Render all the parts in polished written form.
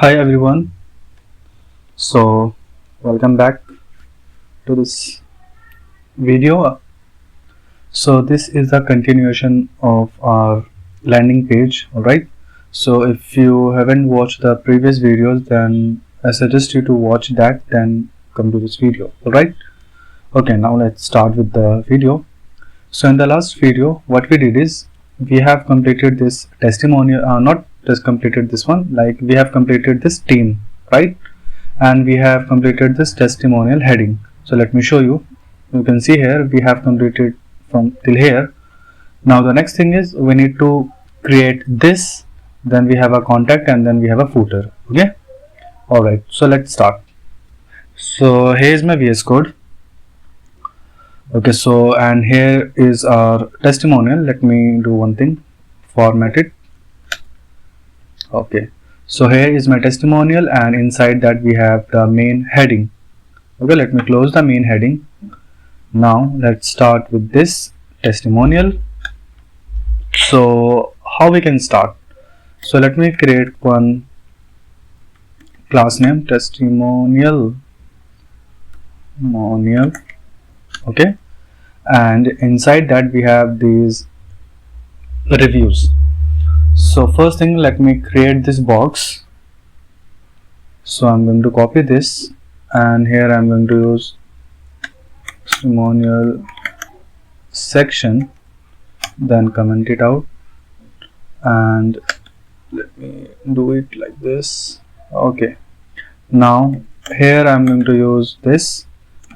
Hi everyone. So welcome back to this video. So this is the continuation of our landing page. Alright, so if you haven't watched the previous videos, then I suggest you to watch that, then come to this video. Alright, okay, now let's start with the video. So in the last video, what we did is we have completed this testimonial, not just completed this one, like we have completed this theme, right? And we have completed this testimonial heading. So let me show you. You can see here we have completed from till here. Now the next thing is we need to create this, then we have a contact, and then we have a footer. Okay, alright, so let's start. So here is my VS Code. Okay, so and here is our testimonial. Let me do one thing, format it. Okay, so here is my testimonial, and inside that we have the main heading. Okay, let me close the main heading. Now let's start with this testimonial. So how we can start? So let me create one class name, testimonial. Okay, and inside that we have these reviews. So first thing, let me create this box. So I'm going to copy this, and here I'm going to use testimonial section, then comment it out, and let me do it like this. Okay, now here I'm going to use this,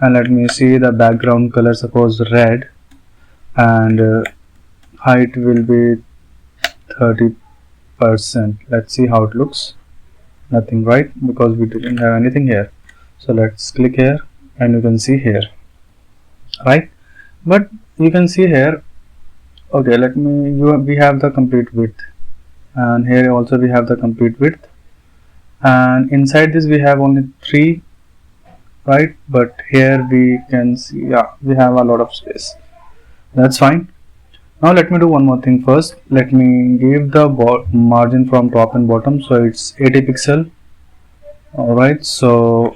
and let me see the background color, suppose red, and height will be 30%. Let's see how it looks. Nothing, right? Because we didn't have anything here. So let's click here, and you can see here, right? But you can see here. Okay, we have the complete width, and here also we have the complete width, and inside this we have only 3, right? But here we can see, yeah, we have a lot of space. That's fine. Now let me do one more thing first. Let me give the margin from top and bottom, so it's 80 pixel. Alright, so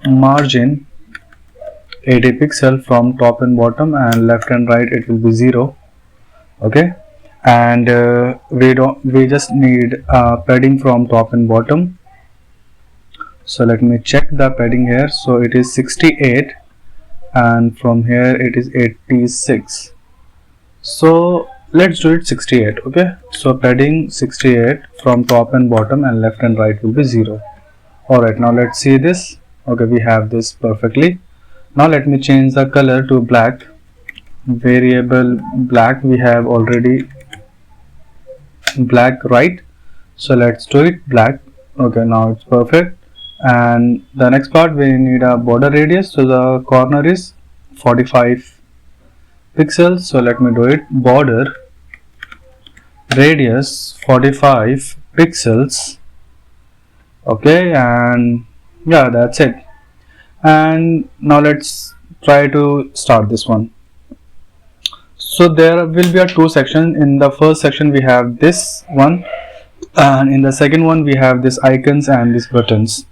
margin 80 pixel from top and bottom, and left and right it will be 0. Okay, and we just need padding from top and bottom. So let me check the padding here. So it is 68, and from here it is 86. So let's do it 68. Okay, so padding 68 from top and bottom, and left and right will be 0. Alright, now let's see this. Okay, we have this perfectly. Now let me change the color to black. Variable black, we have already black, right? So let's do it black. Okay, now it's perfect. And the next part, we need a border radius. So the corner is 45 pixels. So let me do it, border radius 45 pixels. Okay, and yeah, that's it. And now let's try to start this one. So there will be a 2 sections. In the first section we have this one, and in the second one we have this icons and these buttons.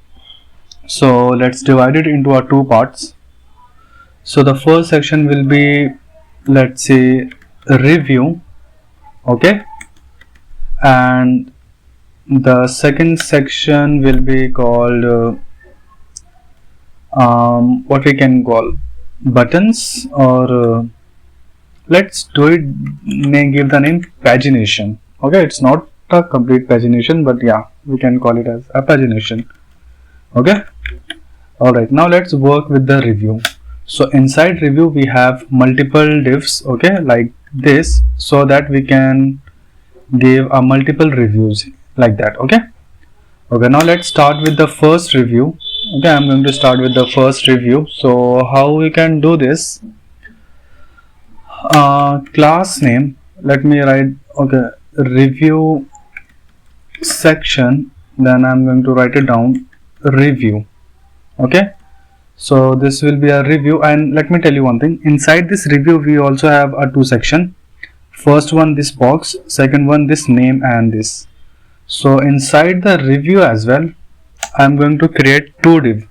So let's divide it into our 2 parts. So the first section will be, let's say, review. Okay, and the second section will be called what we can call buttons, or let's do it, give the name pagination. Okay, it's not a complete pagination, but yeah, we can call it as a pagination. Okay, alright, now let's work with the review. So inside review we have multiple divs, okay, like this, so that we can give a multiple reviews like that. Okay, now let's start with the first review. Okay, I'm going to start with the first review. So how we can do this? Class name, let me write, okay, review section, then I'm going to write it down, review. Okay, so this will be a review, and let me tell you one thing, inside this review we also have a 2 section. First one this box, second one this name and this. So inside the review as well I'm going to create two div.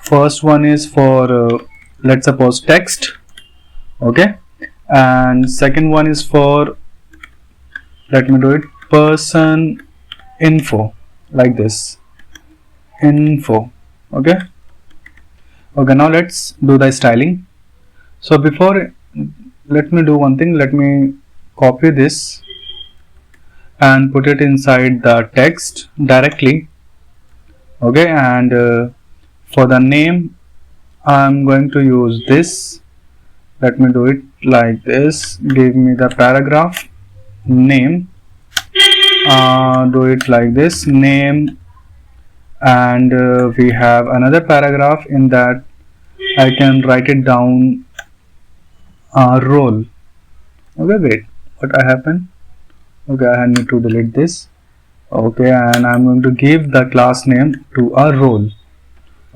First one is for let's suppose text, okay, and second one is for, let me do it, person info, like this, info. Okay, now let's do the styling. So before, let me do one thing. Let me copy this and put it inside the text directly. Okay, and for the name I'm going to use this. Let me do it like this. Give me the paragraph name, do it like this, name, and we have another paragraph. In that I can write it down, role. Okay, wait, what happened? Okay, I need to delete this. Okay, and I'm going to give the class name to a role.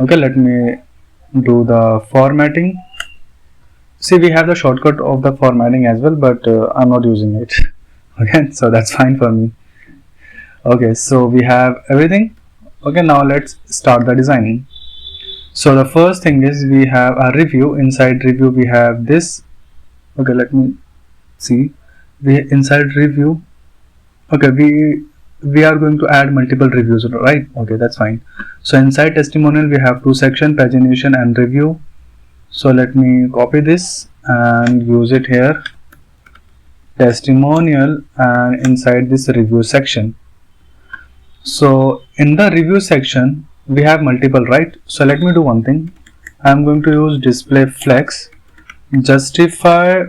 Okay, let me do the formatting. See, we have the shortcut of the formatting as well, but I'm not using it. Okay, so that's fine for me. Okay, so we have everything. Okay, now let's start the designing. So the first thing is we have a review. Inside review we have this. Okay, let me see. We inside review. Okay, we are going to add multiple reviews, right? Okay, that's fine. So inside testimonial we have two sections, pagination and review. So let me copy this and use it here, testimonial, and inside this review section. So in the review section we have multiple, right? So let me do one thing. I'm going to use display flex, justify.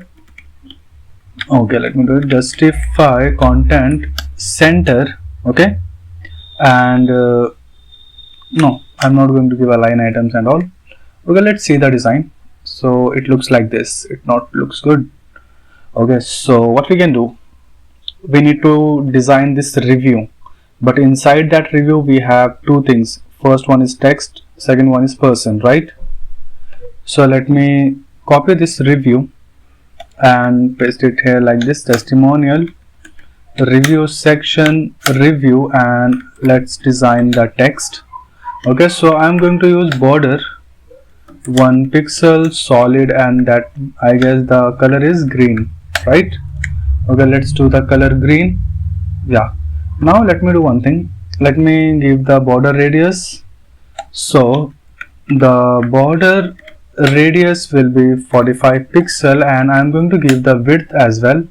Okay, let me do it, justify content center. Okay, and no, I'm not going to give a line items and all. Okay, let's see the design. So it looks like this. It not looks good. Okay, so what we can do, we need to design this review, but inside that review we have two things. First one is text, second one is person, right? So let me copy this review and paste it here like this, testimonial, review section, review, and let's design the text. Okay, so I'm going to use border 1 pixel solid, and that I guess the color is green, right? Okay, let's do the color green. Yeah, now let me do one thing. Let me give the border radius. So the border radius will be 45 pixel, and I'm going to give the width as well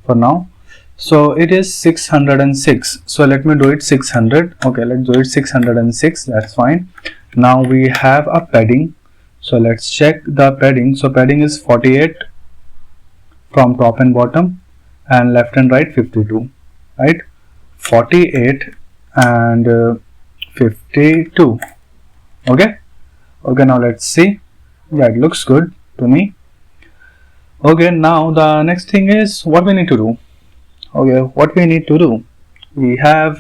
for now. So it is 606. So let me do it 600. Okay, let's do it 606. That's fine. Now we have a padding. So let's check the padding. So padding is 48 from top and bottom, and left and right 52, right? 48 and 52. Okay, now let's see. Yeah, it looks good to me. Okay, now the next thing is what we need to do. Okay, what we need to do, we have,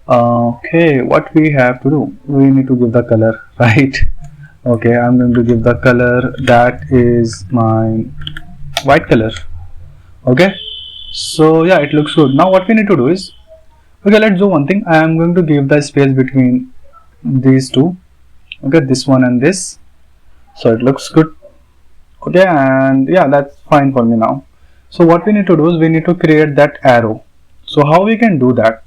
what we have to do, we need to give the color, right? Okay, I'm going to give the color, that is my white color. Okay, so yeah, it looks good. Now what we need to do is, okay, let's do one thing. I am going to give the space between these two. Okay, this one and this, so it looks good. Okay, and yeah, that's fine for me now. So what we need to do is we need to create that arrow. So how we can do that?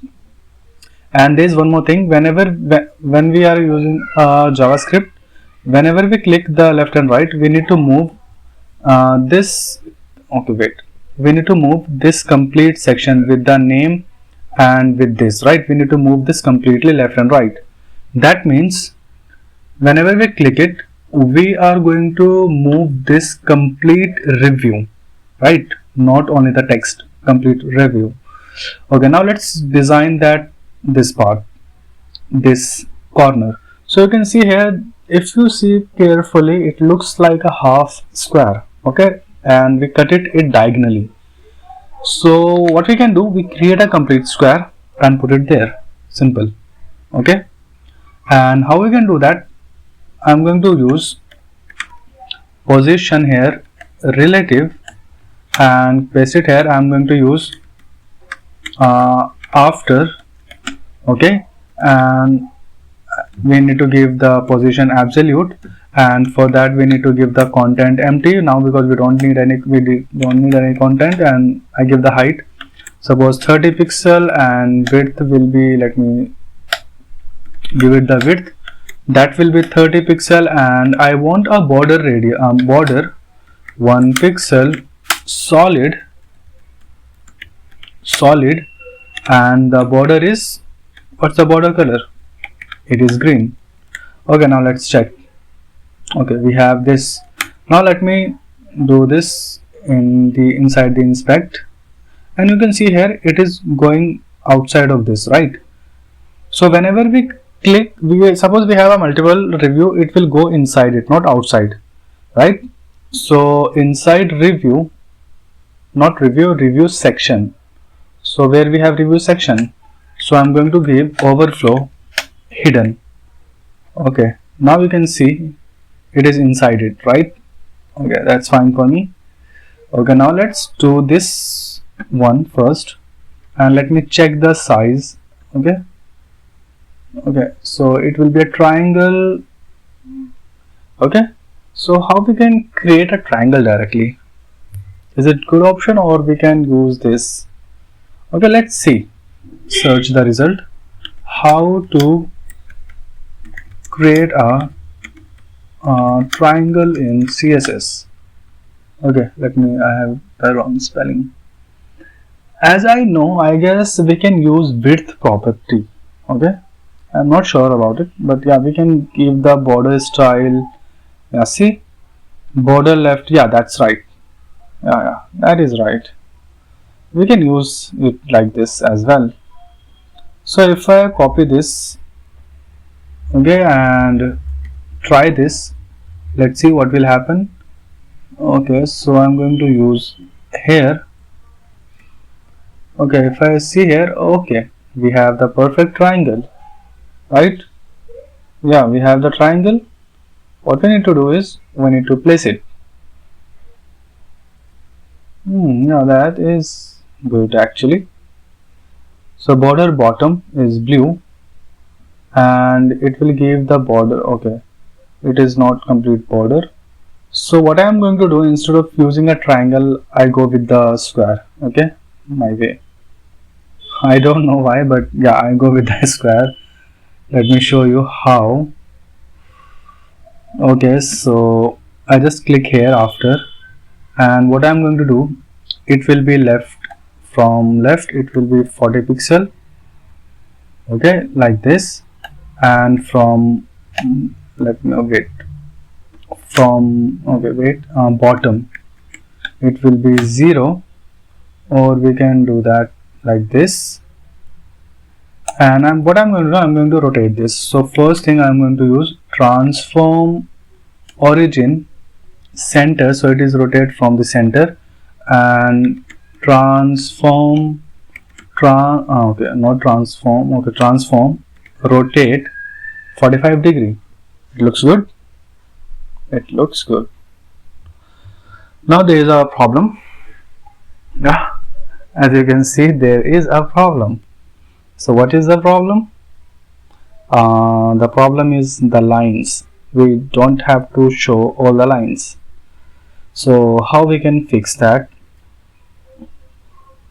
And there is one more thing. When we are using JavaScript, whenever we click the left and right, we need to move this. Okay, wait. We need to move this complete section with the name and with this, right? We need to move this completely left and right. That means whenever we click it, we are going to move this complete review, right? Not only the text, complete review. Okay, now let's design this part, this corner. So you can see here, if you see carefully, it looks like a half square. Okay, and we cut it diagonally. So what we can do, we create a complete square and put it there. Simple. Okay, and how we can do that, I'm going to use position here, relative, and paste it here. I'm going to use after. Okay, and we need to give the position absolute, and for that we need to give the content empty now, because we don't need any content. And I give the height, suppose 30 pixel, and width will be, let me give it the width, that will be 30 pixel. And I want a border radius, border 1 pixel solid, and the border is, what's the border color? It is green. Okay, now let's check. Okay, we have this. Now let me do this inside the inspect, and you can see here it is going outside of this, right? So whenever we click, suppose we have a multiple review, it will go inside it, not outside, right? So inside review, not review section. So where we have review section, so I'm going to give overflow hidden. Okay, now you can see it is inside it, right? Okay, that's fine for me. Okay, now let's do this one first, and let me check the size. Okay, so it will be a triangle. Okay, so how we can create a triangle directly? Is it good option, or we can use this? Okay, let's see. Search the result. How to create a triangle in CSS. Okay, I have the wrong spelling. As I know, I guess we can use width property. Okay, I'm not sure about it, but yeah, we can give the border style. Yeah, see, border left. Yeah, that's right. Yeah, that is right. We can use it like this as well. So if I copy this, okay, and try this, let's see what will happen. Okay, so I'm going to use here. Okay, if I see here, okay, we have the perfect triangle, right? Yeah, we have the triangle. What we need to do is we need to place it. Yeah, that is good actually. So border bottom is blue, and it will give the border. Okay, it is not complete border. So what I am going to do, instead of using a triangle, I go with the square. Okay, my way. I don't know why, but yeah, I go with the square. Let me show you how. Okay, so I just click here after, and what I'm going to do, it will be left, from left it will be 40 pixel. Okay, like this, and from, let me wait, from, okay, wait, bottom it will be 0, or we can do that like this. And what I'm going to do, I'm going to rotate this. So first thing, I'm going to use transform origin center, so it is rotate from the center, and transform rotate 45 degree. It looks good. It looks good. Now there is a problem. Yeah, as you can see, there is a problem. So what is the problem? The problem is the lines. We don't have to show all the lines. So how we can fix that?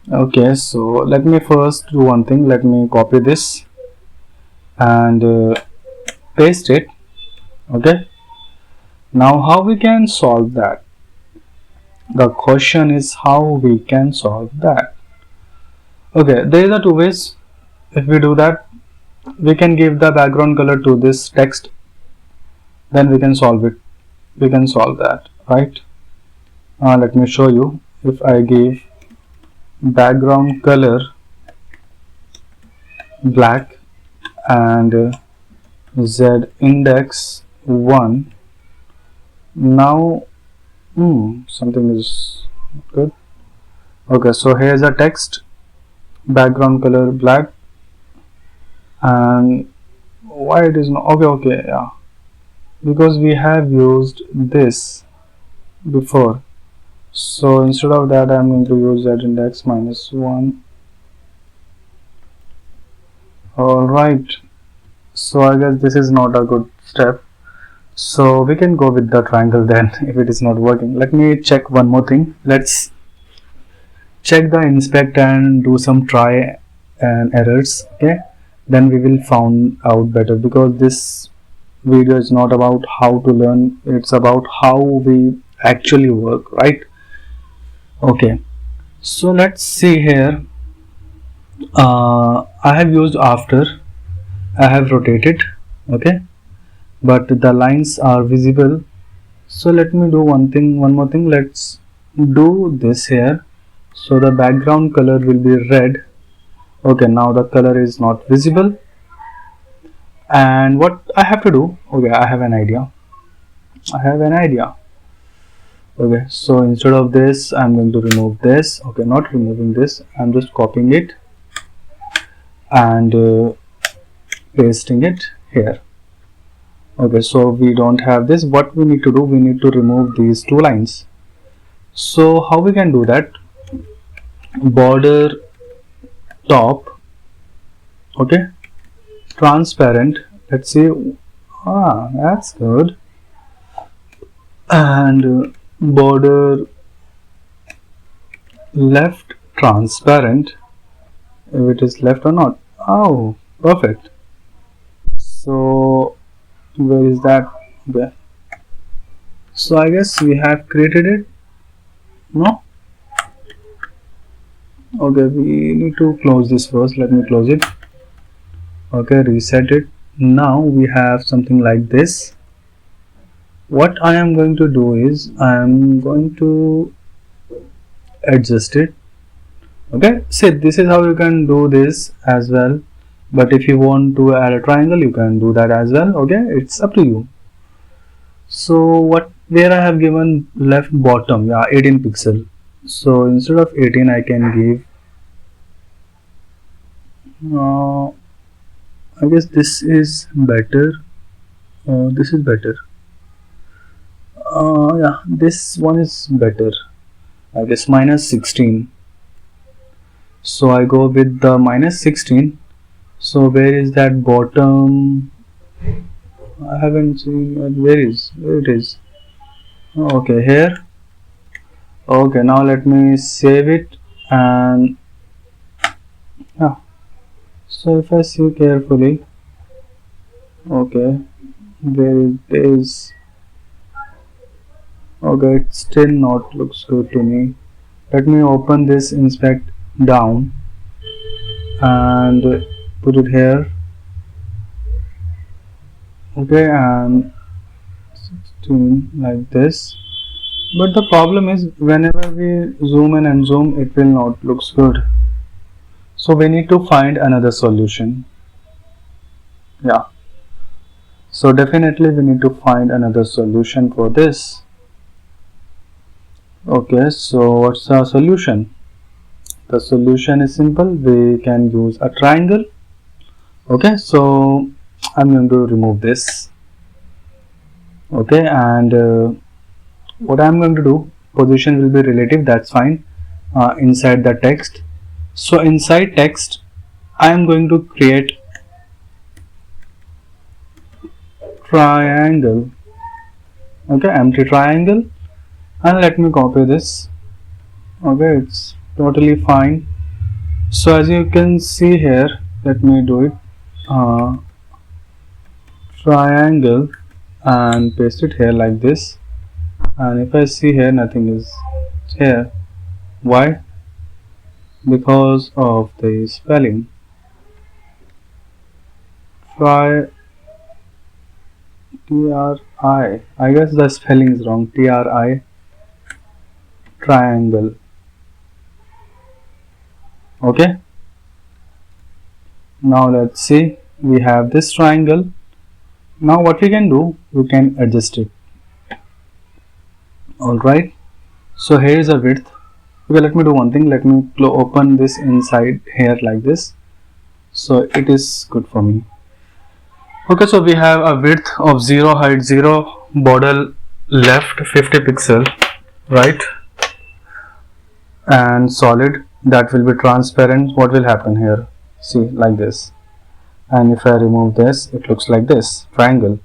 Okay, so let me first do one thing. Let me copy this and paste it. Okay, now how we can solve that? The question is how we can solve that. Okay, there are two ways. If we do that, we can give the background color to this text, then we can solve it. We can solve that, right? Let me show you. If I give background color black and z index 1, now something is good. Okay, so here's a text, background color black, and why it is not okay, yeah, because we have used this before. So instead of that, I'm going to use z index -1. All right, So I guess this is not a good step. So we can go with the triangle then if it is not working. Let me check one more thing. Let's check the inspect and do some try and errors. Okay, then we will find out better, because this video is not about how to learn, it's about how we actually work, right? Okay, so let's see here. I have used after, I have rotated, okay, but the lines are visible. So let me do one more thing. Let's do this here. So the background color will be red. Okay, now the color is not visible. And what I have to do, okay, I have an idea. Okay, so instead of this, I'm going to remove this. Okay, not removing this, I'm just copying it and pasting it here. Okay, so we don't have this. What we need to do, we need to remove these two lines. So how we can do that? Border top, okay, transparent. Let's see. That's good. And border left transparent, if it is left or not. Oh, perfect. So where is that? There. So I guess we have created it. No? Okay, we need to close this first. Let me close it. Okay, reset it. Now we have something like this. What I am going to do is I am going to adjust it. Okay, see, this is how you can do this as well, but if you want to add a triangle, you can do that as well. Okay, it's up to you. So where I have given left bottom, yeah, 18 pixel. So instead of 18, I can give I guess this is better. This is better. Yeah, this one is better. I guess minus 16. So I go with the minus 16. So where is that bottom? I haven't seen it. Where it is? Okay, here. Okay, now let me save it. And yeah, so if I see carefully, okay, there it is. Okay, it still not looks good to me. Let me open this inspect down and put it here. Okay, and 16 like this. But the problem is, whenever we zoom in and zoom, it will not looks good. So we need to find another solution. Yeah, so definitely we need to find another solution for this. Okay, so what's the solution? The solution is simple. We can use a triangle. Okay, so I'm going to remove this. Okay, and what I'm going to do, position will be relative, that's fine. Inside the text, so inside text I am going to create triangle. Okay, empty triangle, and let me copy this. Okay, it's totally fine. So as you can see here, let me do it. Triangle, and paste it here like this. And if I see here, nothing is here. Why? Because of the spelling. T-R-I. I guess the spelling is wrong. T-R-I. Triangle. Okay. Now let's see. We have this triangle. Now what we can do, we can adjust it. Alright. So here is a width. Okay, let me do one thing. Let me open this inside here like this. So it is good for me. Okay, so we have a width of 0, height 0, border left 50 pixel, right, and solid, that will be transparent. What will happen here? See, like this. and if I remove this, it looks like this triangle.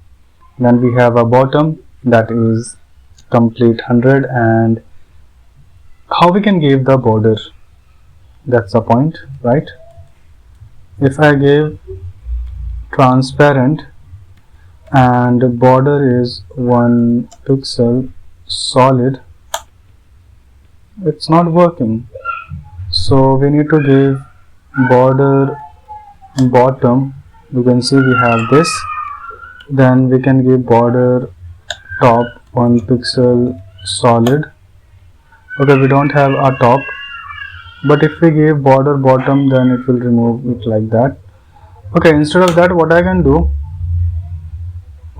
Then we have a bottom that is complete 100, and how we can give the border, that's the point, right? If I give transparent and border is 1 pixel solid, it's not working. So we need to give border bottom. You can see we have this. Then we can give border top 1 pixel solid. Okay, we don't have a top, but if we give border bottom, then it will remove it like that. Okay, instead of that, what I can do,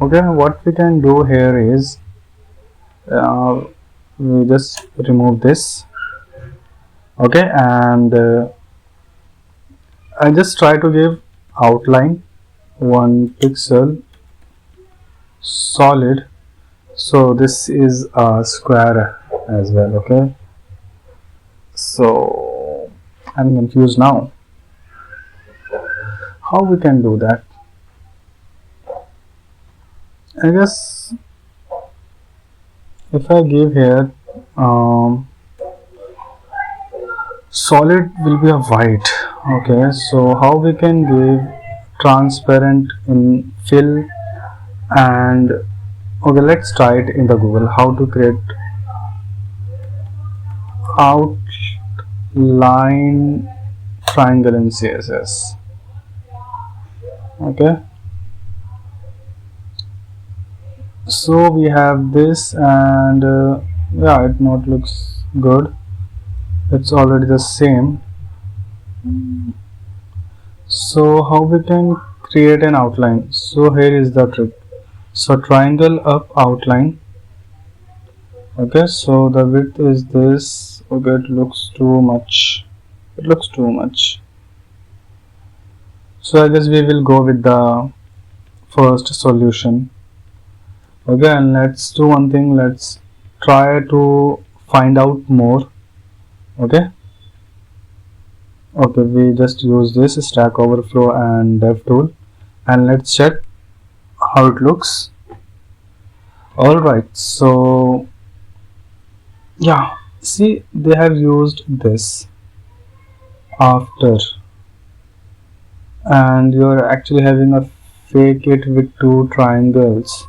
okay, what we can do here is we just remove this. Okay, and I just try to give outline 1 pixel solid. So this is a square as well. Okay, so I'm confused now. How we can do that? I guess if I give here solid will be a white. Okay, so how we can give transparent in fill, and okay, let's try it in the Google, how to create outline triangle in CSS. Okay, so we have this, and yeah, it not looks good, it's already the same. So how we can create an outline? So here is the trick. So triangle up outline. Okay, so the width is this. Okay, it looks too much. It looks too much. So I guess we will go with the first solution. Okay, and let's do one thing. Let's try to find out more. Okay. Okay, we just use this Stack Overflow and Dev tool, and let's check how it looks. Alright, so yeah, see, they have used this after, and you're actually having a fake it with 2 triangles.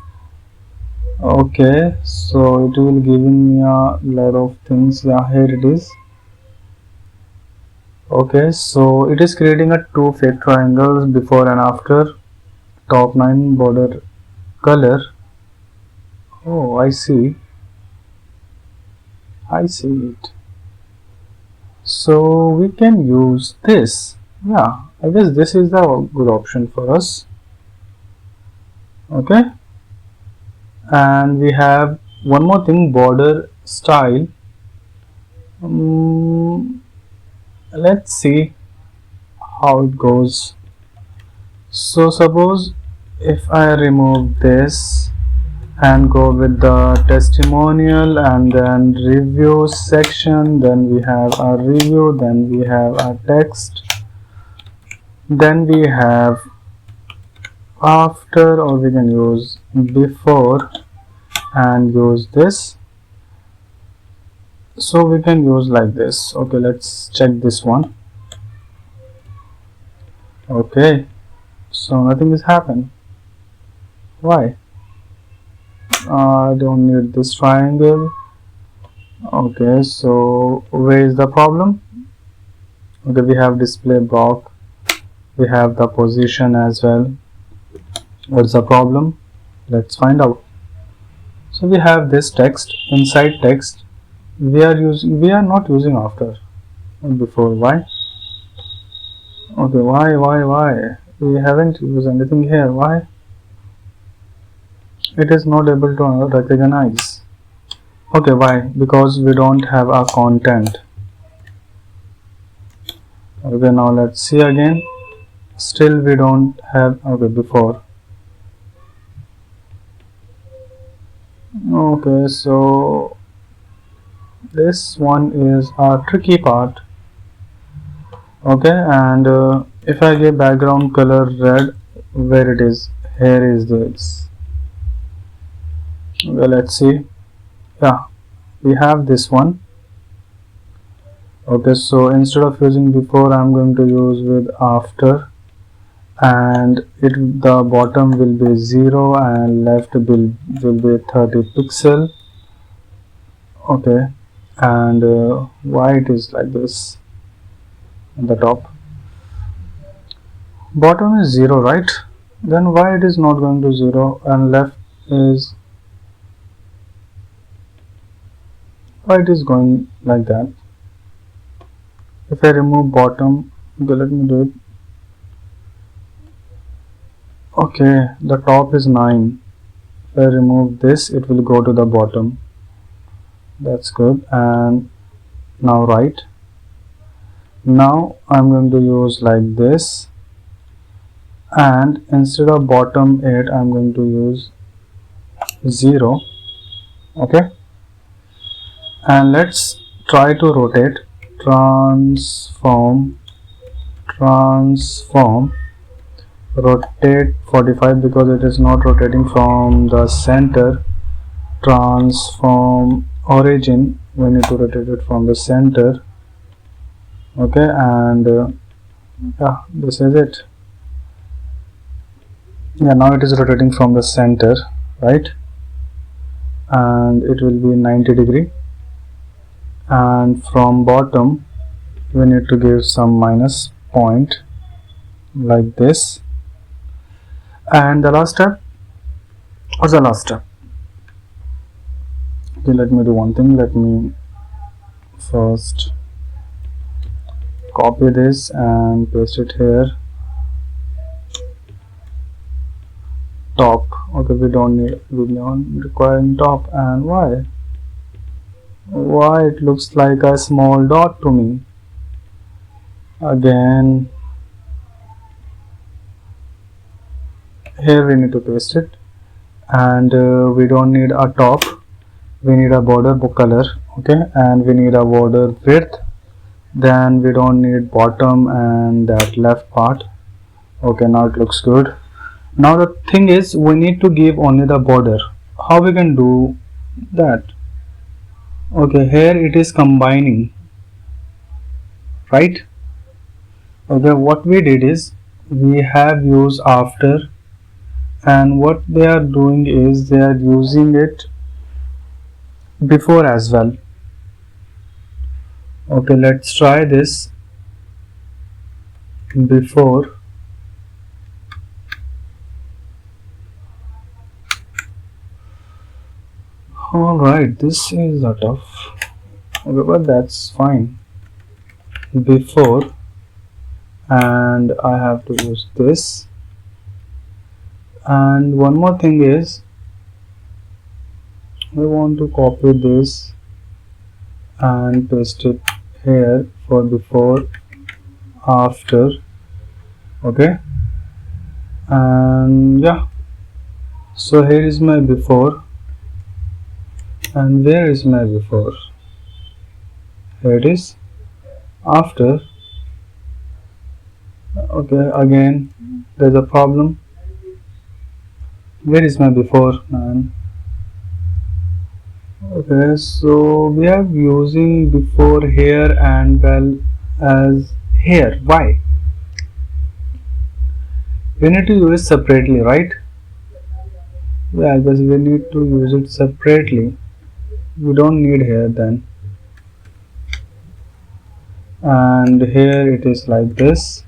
Okay, so it will giving me a lot of things. Yeah, here it is. Okay, so it is creating a 2 fake triangles before and after, top 9 border color. Oh, I see it. So we can use this. Yeah, I guess this is the good option for us. Okay, and we have one more thing, border style. Let's see how it goes. So suppose if I remove this and go with the testimonial and then review section, then we have a review, then we have a text, then we have after, or we can use before and use this. So we can use like this. Okay, let's check this one. Okay, so nothing is happening. Why? I don't need this triangle. Okay, so where is the problem? Okay, we have display block, we have the position as well. What's the problem? Let's find out. So we have this text, inside text we are not using after and before. Why? Okay, why we haven't used anything here. Why it is not able to recognize? Okay, why? Because we don't have a content. Okay, now let's see again. Still we don't have. Okay, before. Okay, so this one is a tricky part. Okay, and If I give background color red, where it is, here is this. Well, let's see. Yeah, we have this one. Okay, so instead of using before, I'm going to use with after, and the bottom will be 0 and left will be 30 pixel. Okay, and why it is like this on the top? Bottom is 0, right? Then why it is not going to 0 and left is, why it is going like that? If I remove bottom, okay, let me do it. Okay, the top is 9. If I remove this, it will go to the bottom. That's good. And now right. Now I'm going to use like this, and instead of bottom 8, I'm going to use 0. Okay, and let's try to rotate. Transform rotate 45 because it is not rotating from the center. Transform origin, we need to rotate it from the center. Okay, and yeah, this is it. Yeah, now it is rotating from the center, right? And it will be 90 degree, and from bottom we need to give some minus point like this. And the last step, what's the last step? Okay, let me do one thing. Let me first copy this and paste it here. Top. Okay, we don't require top. And why it looks like a small dot to me? Again, here we need to paste it, and we don't need a top, we need a border color. Okay, and we need a border width. Then we don't need bottom and that left part. Okay, now it looks good. Now the thing is, we need to give only the border. How we can do that? Okay, here it is combining, right? Okay, what we did is we have used after, and what they are doing is they are using it before as well. Okay, let's try this before. Alright, this is a tough. Okay, but that's fine. Before, and I have to use this. And one more thing is, we want to copy this and paste it here for before, after. Okay, and yeah, so here is my before, and where is my before? Here it is. After. Okay, again there's a problem. Where is my before, man? Okay, so we are using before here and well as here. Why? We need to use it separately, right? Yeah, because we need to use it separately. We don't need here then. And here it is like this.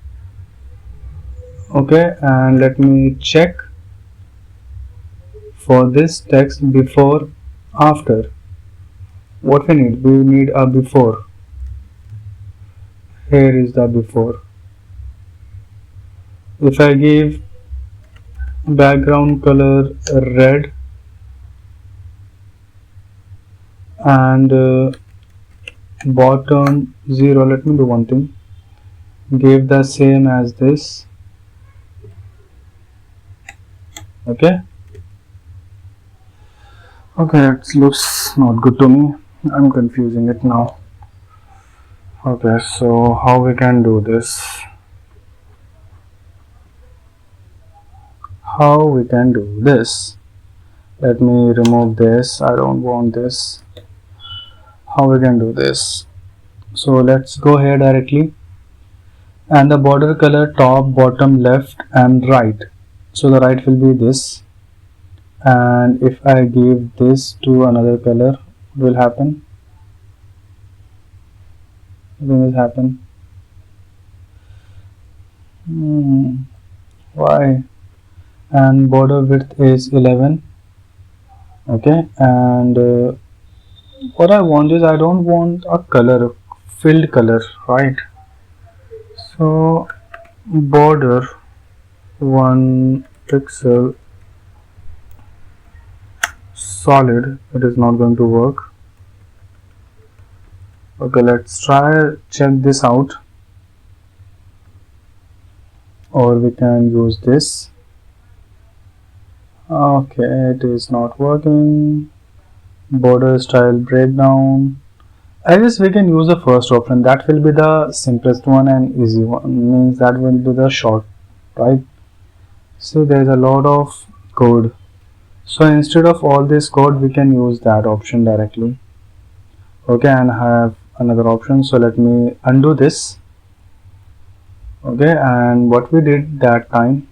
Okay, and let me check for this text before, after. What we need a before. Here is the before. If I give background color red and bottom 0, let me do one thing, give the same as this. Okay, it looks not good to me. I'm confusing it now. Okay, so how we can do this? how we can do this. Let me remove this. I don't want this. How we can do this? So let's go here directly, and the border color top, bottom, left and right. So the right will be this, and if I give this to another color, what will happen? What will happen? Why? And border width is 11. Okay, and what I want is, I don't want a color, filled color, right? So border 1 pixel solid, it is not going to work. Okay, let's try check this out, or we can use this. Okay, it is not working. Border style breakdown. I guess we can use the first option. That will be the simplest one and easy one. Means that will be the short, right? So there is a lot of code. So instead of all this code, we can use that option directly. Okay, and I have another option. So let me undo this. Okay, and what we did that time,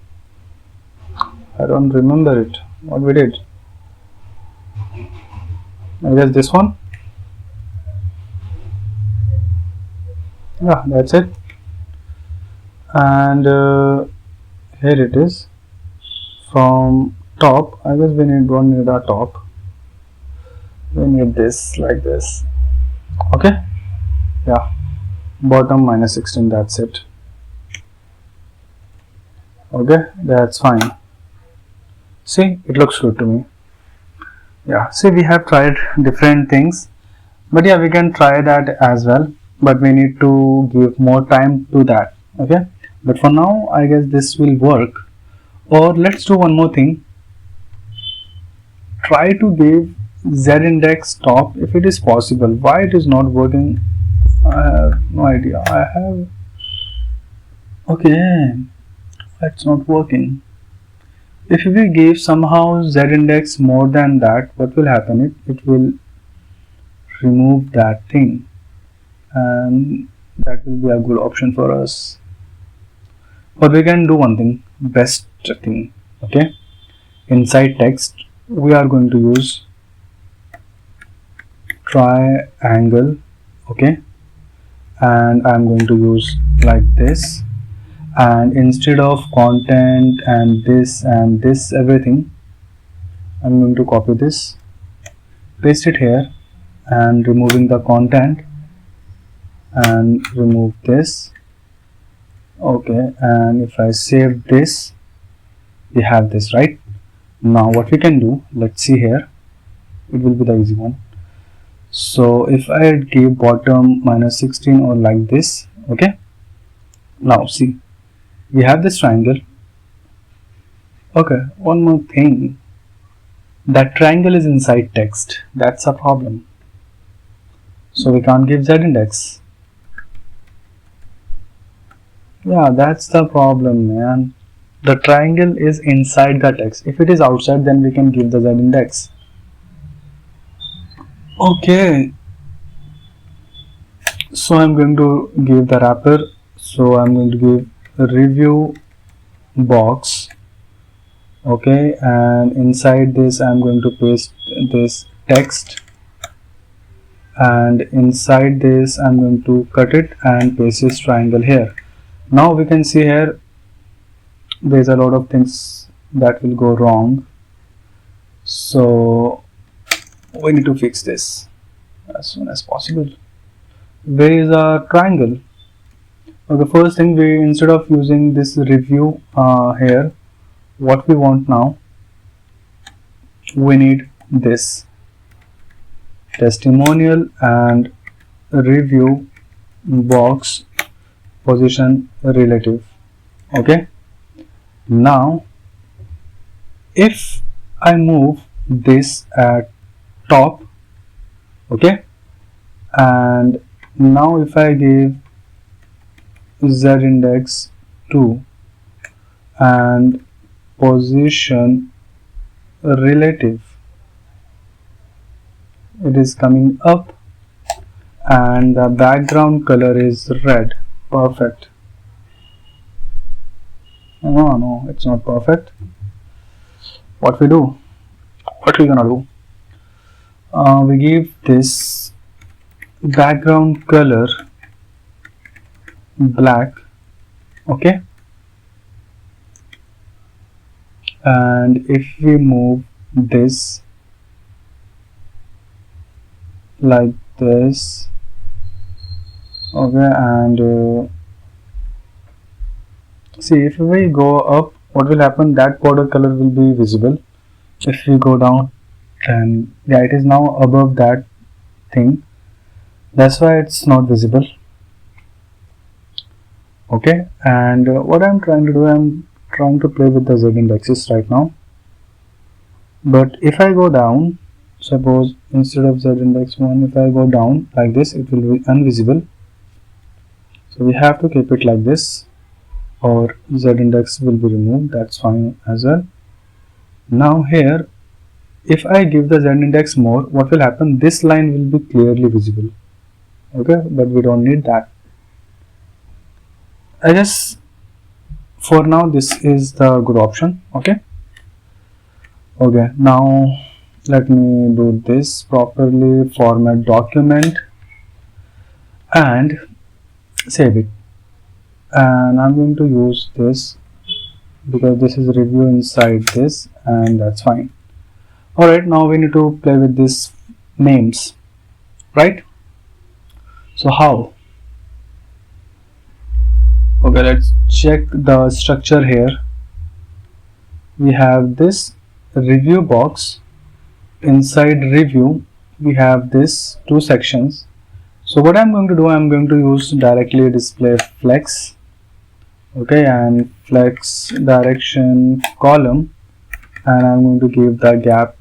I don't remember it. What we did? I guess this one. Yeah, that's it. And here it is. From top, I guess we don't need a top. We need this like this. Okay. Yeah. Bottom minus 16. That's it. Okay, that's fine. See, it looks good to me. Yeah. See, we have tried different things, but yeah, we can try that as well. But we need to give more time to that. Okay. But for now, I guess this will work. Or let's do one more thing. Try to give z index top if it is possible. Why it is not working? I have no idea. I have. Okay, it's not working. If we give somehow z index more than that, what will happen? It will remove that thing, and that will be a good option for us. But we can do one thing, best thing. Okay, inside text we are going to use triangle. Okay, and I'm going to use like this, and instead of content and this everything, I'm going to copy this, paste it here, and removing the content, and remove this. Okay, and if I save this, we have this, right? Now what we can do, let's see here, it will be the easy one. So if I give bottom minus 16 or like this, okay, now see, we have this triangle. Okay, one more thing, that triangle is inside text, that's a problem, so we can't give z index. Yeah, that's the problem, man. The triangle is inside the text. If it is outside, then we can give the z index. Okay, so I'm going to give the wrapper. So I'm going to give a review box. Okay, and inside this I'm going to paste this text, and inside this I'm going to cut it and paste this triangle here. Now we can see here there's a lot of things that will go wrong, so we need to fix this as soon as possible. Where is a triangle? Okay, first thing, we instead of using this review here, what we want now, we need this testimonial and review box position relative. Okay, now if I move this at top, okay, and now if I give z index 2 and position relative, it is coming up, and the background color is red. Perfect. No, it's not perfect. What we do? What we gonna do? We give this background color black, okay, and if we move this like this, okay, and see, if we go up, what will happen, that border color will be visible. If we go down, then yeah, it is now above that thing, that's why it's not visible. Okay, and what I'm trying to do, I'm trying to play with the z indexes right now. But if I go down, suppose instead of z index 1, if I go down like this, it will be invisible. So we have to keep it like this, or z index will be removed, that's fine as well. Now here, if I give the z index more, what will happen, this line will be clearly visible, okay, but we don't need that. I guess for now this is the good option. Okay, now let me do this properly, format document and save it, and I'm going to use this because this is review inside this, and that's fine. Alright, now we need to play with these names, right? So how? Okay, let's check the structure here. We have this review box. Inside review, we have this two sections. So what I'm going to do, I'm going to use directly display flex, okay, and flex direction column, and I'm going to give the gap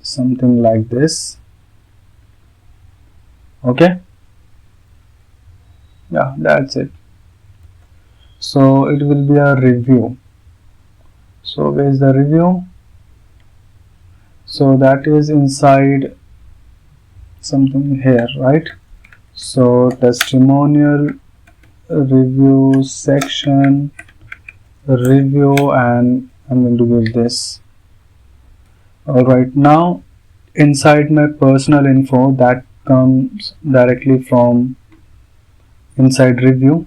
something like this. Okay, yeah, that's it. So it will be a review. So where is the review? So that is inside something here, right? So testimonial review section review, and I'm going to give this. Alright, now inside my personal info, that comes directly from inside review.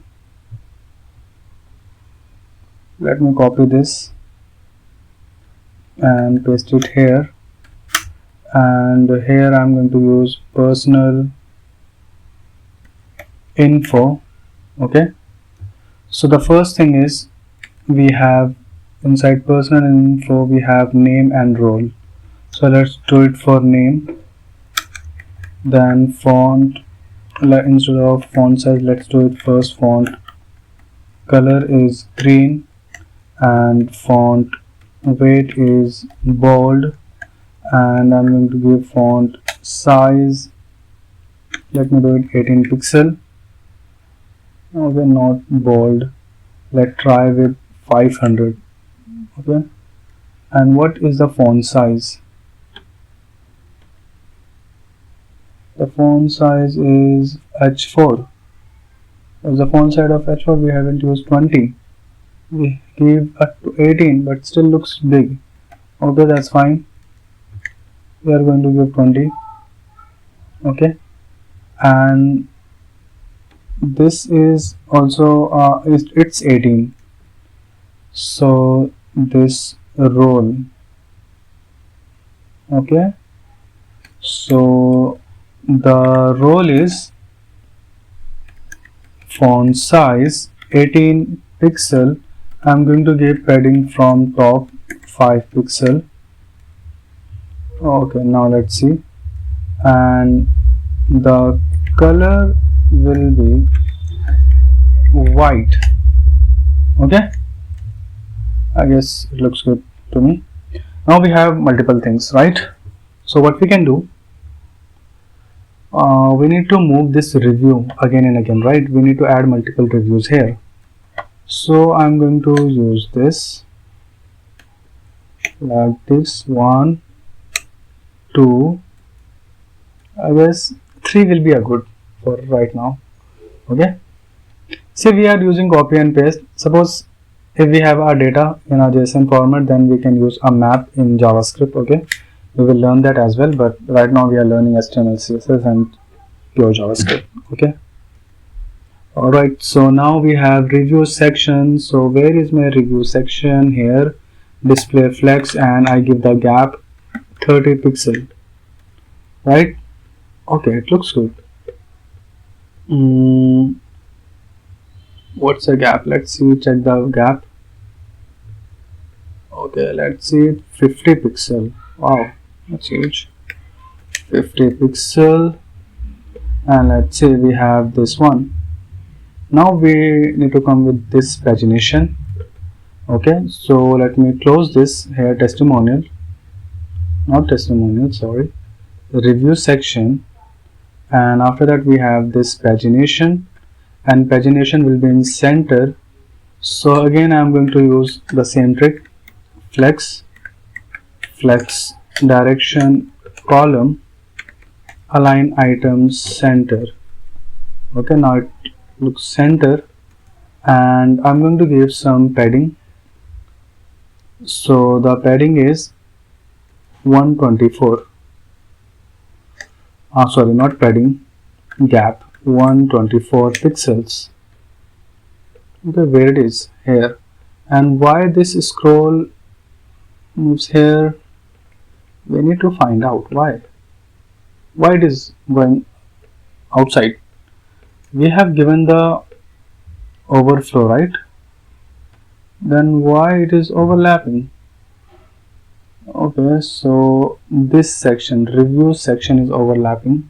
Let me copy this and paste it here, and here I'm going to use personal info. Okay, so the first thing is, we have inside personal info, we have name and role. So let's do it for name. Then font, instead of font size, let's do it first font color is green, and font weight is bold, and I'm going to give font size, let me do it 18 pixel. Okay, not bold, let's try with 500. Okay, and what is the font size? The font size is H4. As the font size of H4, we haven't used 20. We gave up to 18, but still looks big. Okay, that's fine. We are going to give 20. Okay, and this is also it's 18. So this role. Okay, so the role is font size 18 pixel. I'm going to give padding from top 5 pixel. Okay, now let's see, and the color will be white. Okay, I guess it looks good to me. Now we have multiple things, right? So what we can do, we need to move this review again and again, right? We need to add multiple reviews here. So I'm going to use this like this. 1, 2, I guess 3 will be a good for right now. Okay, see, we are using copy and paste. Suppose if we have our data in a JSON format, then we can use a map in JavaScript. Okay, we will learn that as well, but right now we are learning HTML CSS and pure JavaScript. Okay, alright, so now we have review section. So where is my review section? Here, display flex, and I give the gap 30 pixel, right? Okay, it looks good. What's the gap? Let's see, check the gap. Okay, let's see, 50 pixel. Wow, that's huge. 50 pixel, and let's say we have this one. Now we need to come with this pagination. Okay, so let me close this here, testimonial, not testimonial, sorry, review section, and after that we have this pagination, and pagination will be in center. So again I am going to use the same trick, flex direction column, align items center. Okay, now it looks center, and I'm going to give some padding. So the padding is 124. Sorry, not padding, gap 124 pixels. Okay, where it is? Here. And why this scroll moves here? We need to find out why it is going outside. We have given the overflow, right? Then why it is overlapping? Okay, so this section, review section, is overlapping,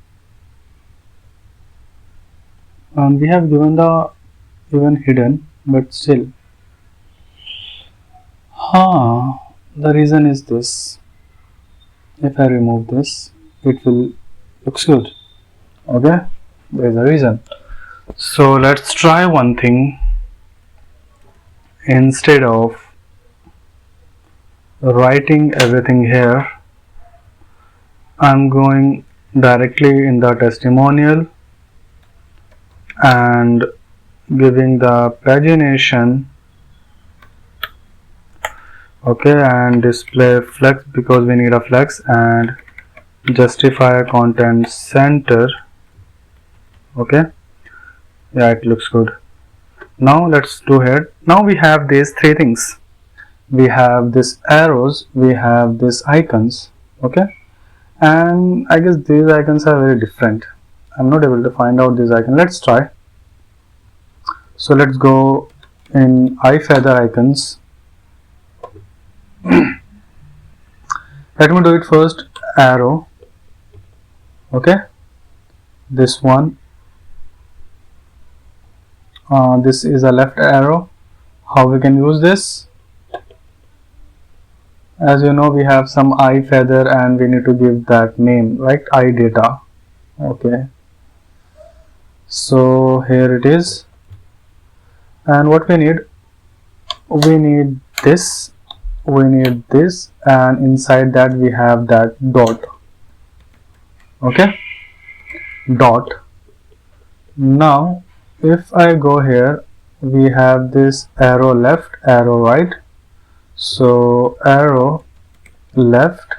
and we have given the even hidden, but still, the reason is this. If I remove this, it will looks good. Okay, there is a reason. So let's try one thing. Instead of writing everything here, I'm going directly in the testimonial and giving the pagination. Okay, and display flex because we need a flex, and justify content center. Okay, yeah, it looks good. Now let's do it. Now we have these three things. We have this arrows, we have this icons. Okay, and I guess these icons are very different. I'm not able to find out this icon. Let's try. So let's go in feather icons. Let me do it first. Arrow. Okay, this one. This is a left arrow. How we can use this? As you know, we have some feather and we need to give that name, right? Data. Okay, so here it is. And what we need this, we need this, and inside that we have that dot. Okay, dot. Now if I go here, we have this arrow left, arrow right. So arrow left,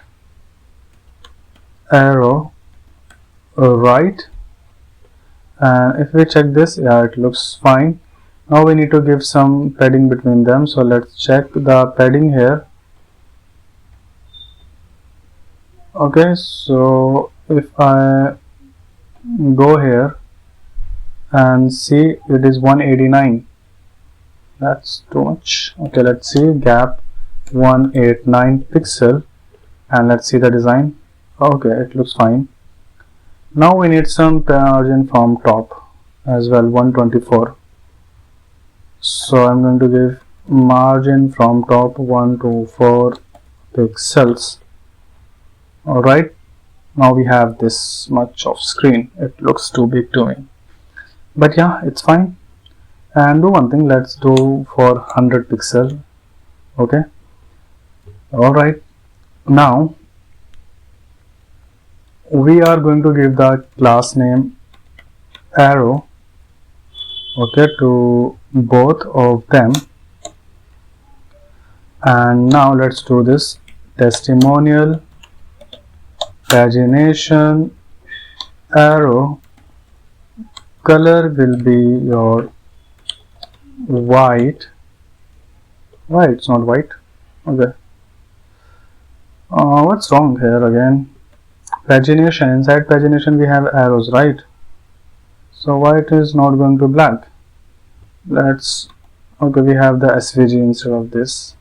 arrow right, and if we check this, yeah, it looks fine. Now we need to give some padding between them. So let's check the padding here. Okay, so if I go here and see, it is 189. That's too much. Okay, let's see, gap 189 pixel, and let's see the design. Okay, it looks fine. Now we need some margin from top as well, 124. So I'm going to give margin from top 124 pixels. Alright, now we have this much of screen. It looks too big to me, but yeah, it's fine. And do one thing, let's do for 100 pixel. Okay, Alright, now we are going to give the class name arrow, okay, to both of them. And now let's do this. Testimonial pagination arrow, color will be your white. Why it's not white? Okay, what's wrong here again? Pagination, inside pagination we have arrows, right? So why it is not going to black? Let's, okay, we have the SVG instead of this.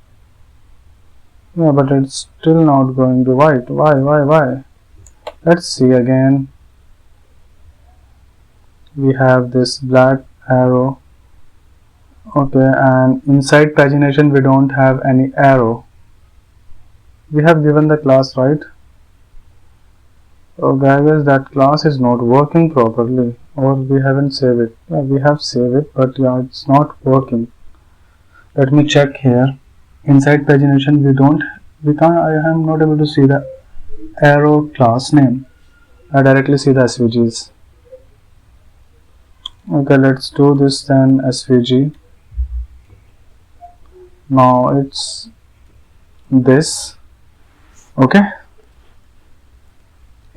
Yeah, but it's still not going to white. Why? Let's see again. We have this black arrow, okay, and inside pagination we don't have any arrow. We have given the class, right? Okay, I guess that class is not working properly, or we haven't saved it. Yeah, we have saved it, but yeah, it's not working. Let me check here. Inside pagination I am not able to see the arrow class name. I directly see the SVGs. Okay, let's do this then. SVG. Now it's this. Okay.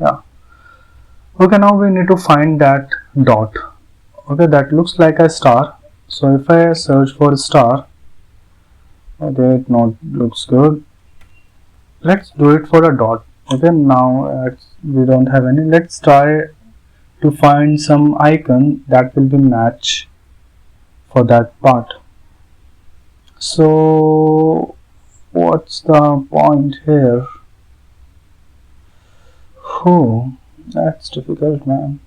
Yeah. Okay, now we need to find that dot. Okay, that looks like a star. So if I search for star, okay, it not looks good. Let's do it for a dot. Okay, now we don't have any. Let's try to find some icon that will be match for that part. So what's the point here? Oh, that's difficult, man.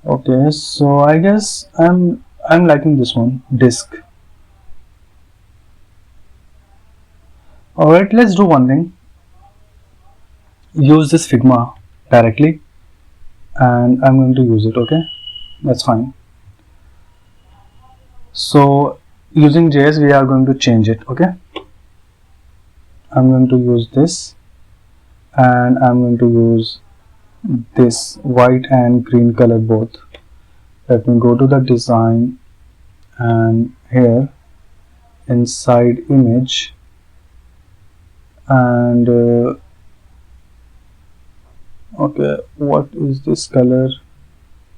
Okay, so I guess I'm liking this one, disk. Alright, let's do one thing. Use this Figma directly, and I'm going to use it, okay? That's fine. So using JS we are going to change it, okay? I'm going to use this, and I'm going to use this white and green color both. Let me go to the design, and here inside image, and okay, what is this color?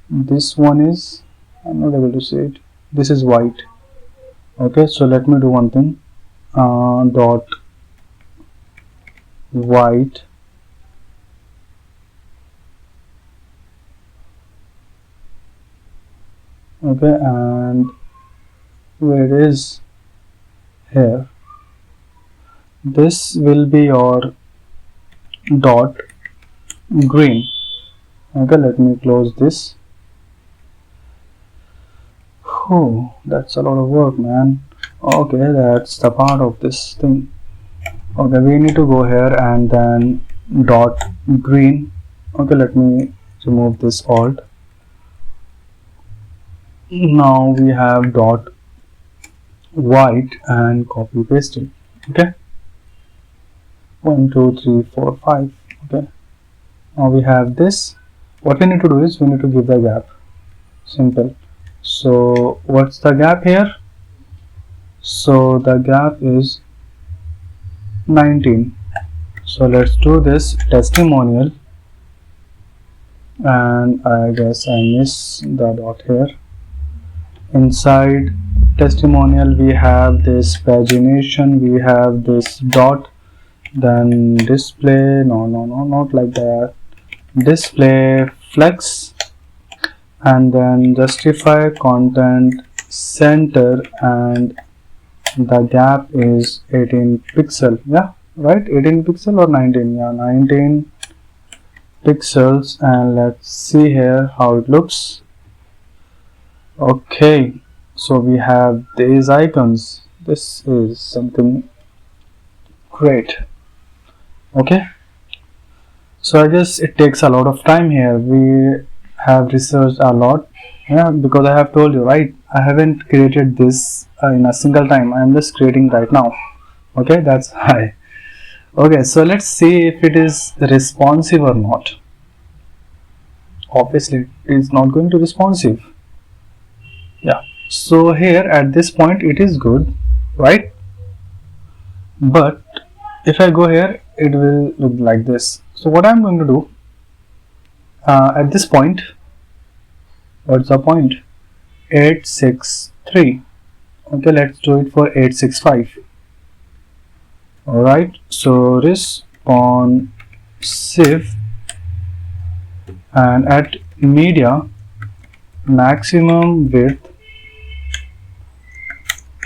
This one is, I'm not able to see it. This is white. Okay, so let me do one thing. Dot white, okay, and where it is here, this will be your dot green. Okay, let me close this. Oh, that's a lot of work, man. Okay, that's the part of this thing. Okay, we need to go here and then dot green. Okay, let me remove this alt. Now we have dot white and copy paste it. Okay, 1 2 3 4 5. Okay, now we have this. What we need to do is we need to give the gap. Simple. So what's the gap here? So the gap is 19. So let's do this testimonial, and I guess I miss the dot here. Inside testimonial we have this pagination, we have this dot, then display, no, not like that, display flex, and then justify content center, and the gap is 18 pixel. Yeah, right, 18 pixel or 19. Yeah, 19 pixels. And let's see here how it looks. Okay, so we have these icons. This is something great. Okay, so I guess it takes a lot of time here. We have researched a lot. Yeah, because I have told you, right, I haven't created this in a single time. I am just creating right now. Okay, that's high. Okay, so let's see if it is responsive or not. Obviously it is not going to responsive. Yeah, so here at this point it is good, right? But if I go here, it will look like this. So what I'm going to do at this point, what's the point? 863. Okay, let's do it for 865. Alright, so responsive, and at media maximum width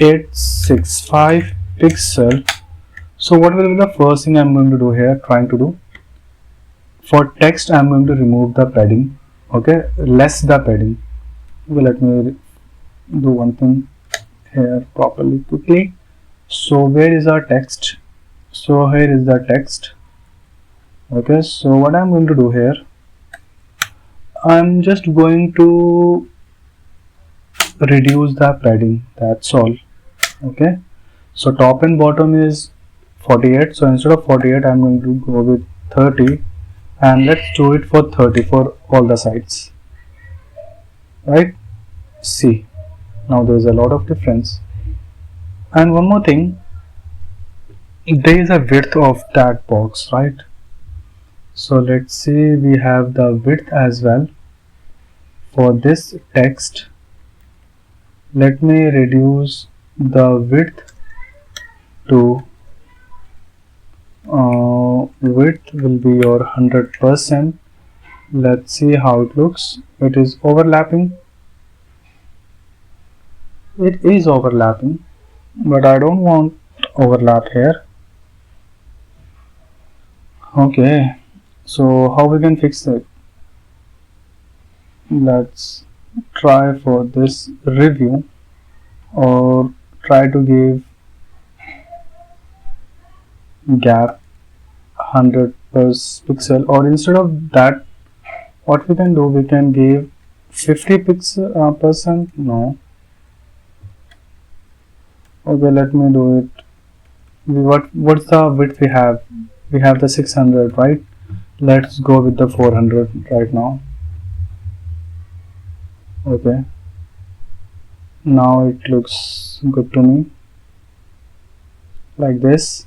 865 pixel. So what will be the first thing I'm going to do here, trying to do? For text I'm going to remove the padding, okay, less the padding. Okay, let me do one thing here properly quickly. So where is our text? So here is the text. Okay, so what I'm going to do here, I'm just going to reduce the padding, that's all. Okay, so top and bottom is 48, so instead of 48 I'm going to go with 30, and let's do it for 30 for all the sides, right? See, now there is a lot of difference. And one more thing, there is a width of that box, right? So let's see, we have the width as well for this text. Let me reduce the width to width will be your 100%. Let's see how it looks. It is overlapping. It is overlapping, but I don't want overlap here. Okay, so how we can fix it? Let's try for this review, or try to give gap 100 per pixel, or instead of that what we can do, we can give 50 pixel percent. No, okay, let me do it. What's the width we have? We have the 600, right? Let's go with the 400 right now. Okay, now it looks good to me, like this.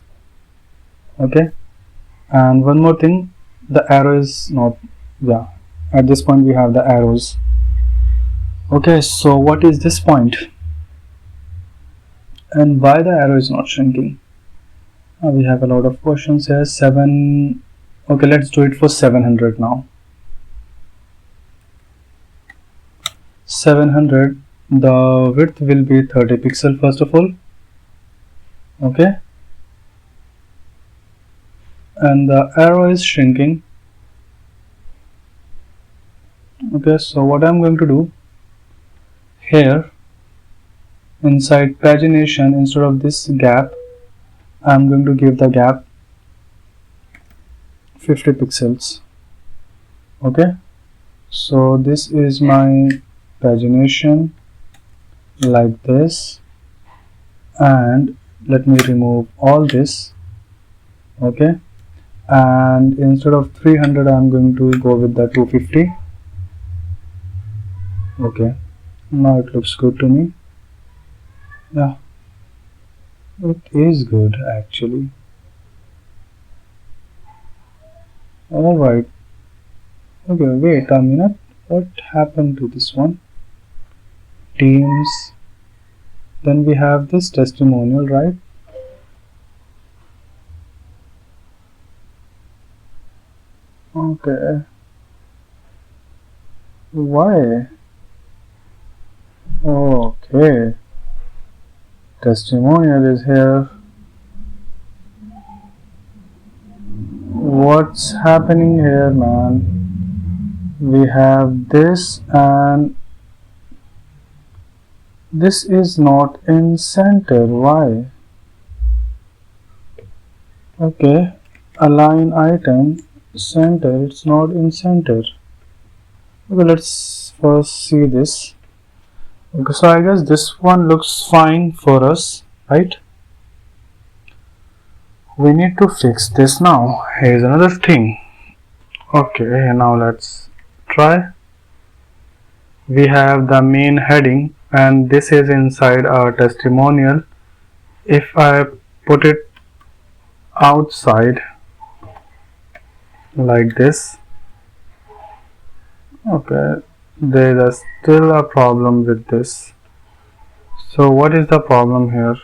Okay, and one more thing, the arrow is not, yeah, at this point we have the arrows. Okay, so what is this point, and why the arrow is not shrinking? We have a lot of questions here. 7, okay, let's do it for 700 now. 700, the width will be 30 pixel first of all. Okay, and the arrow is shrinking. Okay, so what I'm going to do here, inside pagination, instead of this gap, I'm going to give the gap 50 pixels. Okay, so this is my pagination, like this, and let me remove all this. Okay, and instead of 300 I'm going to go with the 250. Okay, now it looks good to me. Yeah, it is good actually. Alright, okay, wait a minute, what happened to this one? Teams, then we have this testimonial, right? Okay, why? Okay, testimonial is here. What's happening here, man? We have this, and this is not in center. Why? Okay, align item center, it's not in center. Okay, let's first see this. Okay, so I guess this one looks fine for us, right? we need to fix this now. Here's another thing. Okay, now let's try. We have the main heading, and this is inside our testimonial. If I put it outside like this, okay, there is still a problem with this. So what is the problem here?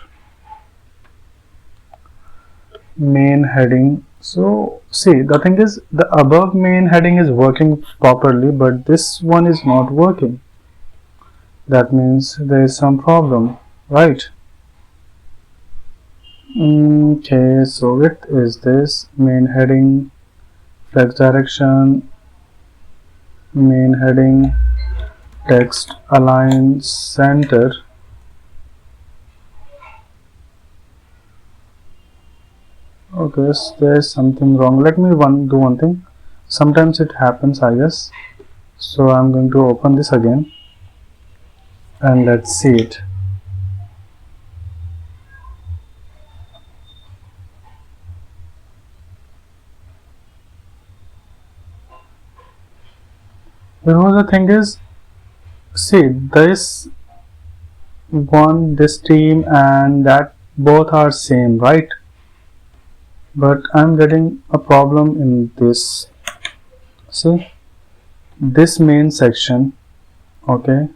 Main heading. So see, the thing is, the above main heading is working properly, but this one is not working. That means there is some problem, right? Okay, so width is this, main heading, flex direction, main heading, text align center. Okay, so there's something wrong. Let me do one thing. Sometimes it happens, I guess. So I'm going to open this again and let's see it. Because the thing is, see, this one, this team and that both are same, right? But I'm getting a problem in this. See, this main section, okay,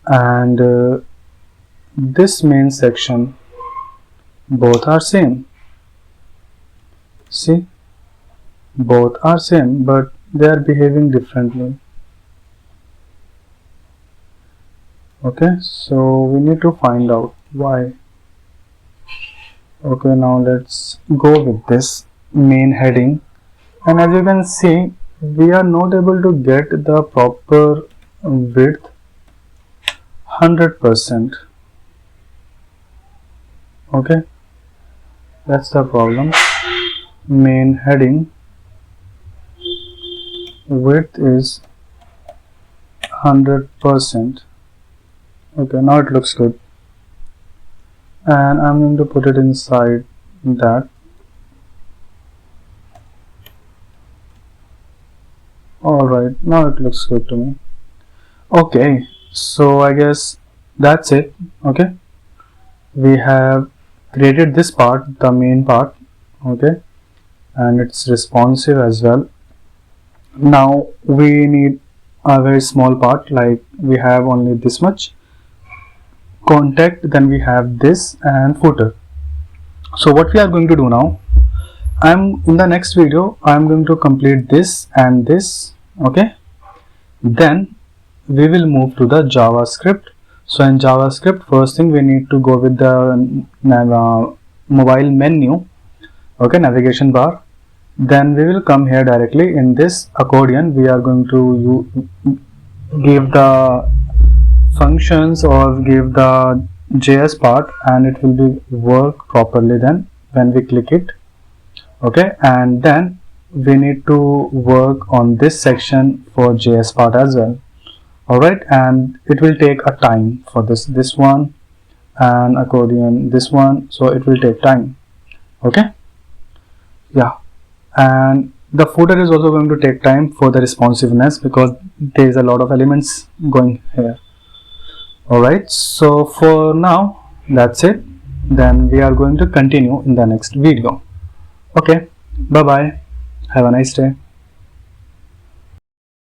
and this main section, both are same. See, both are same, but they are behaving differently. Okay, so we need to find out why. Okay, now let's go with this main heading, and as you can see, we are not able to get the proper width 100%. Okay, that's the problem. Main heading width is 100%. Okay, now it looks good, and I'm going to put it inside that. Alright, now it looks good to me. Okay, so I guess that's it. Okay, we have created this part, the main part, okay, and it's responsive as well. Now we need a very small part, like we have only this much contact, then we have this and footer. So what we are going to do now, in the next video I'm going to complete this and this, okay, then we will move to the JavaScript. So in JavaScript, first thing we need to go with the mobile menu, okay, navigation bar. Then we will come here directly in this accordion. We are going to give the functions or give the JS part, and it will be work properly then when we click it. Okay, and then we need to work on this section for JS part as well. Alright, and it will take a time for this one and accordion this one, so it will take time. Okay, yeah, and the footer is also going to take time for the responsiveness because there is a lot of elements going here. Alright, so for now that's it. Then we are going to continue in the next video. Okay, bye bye, have a nice day.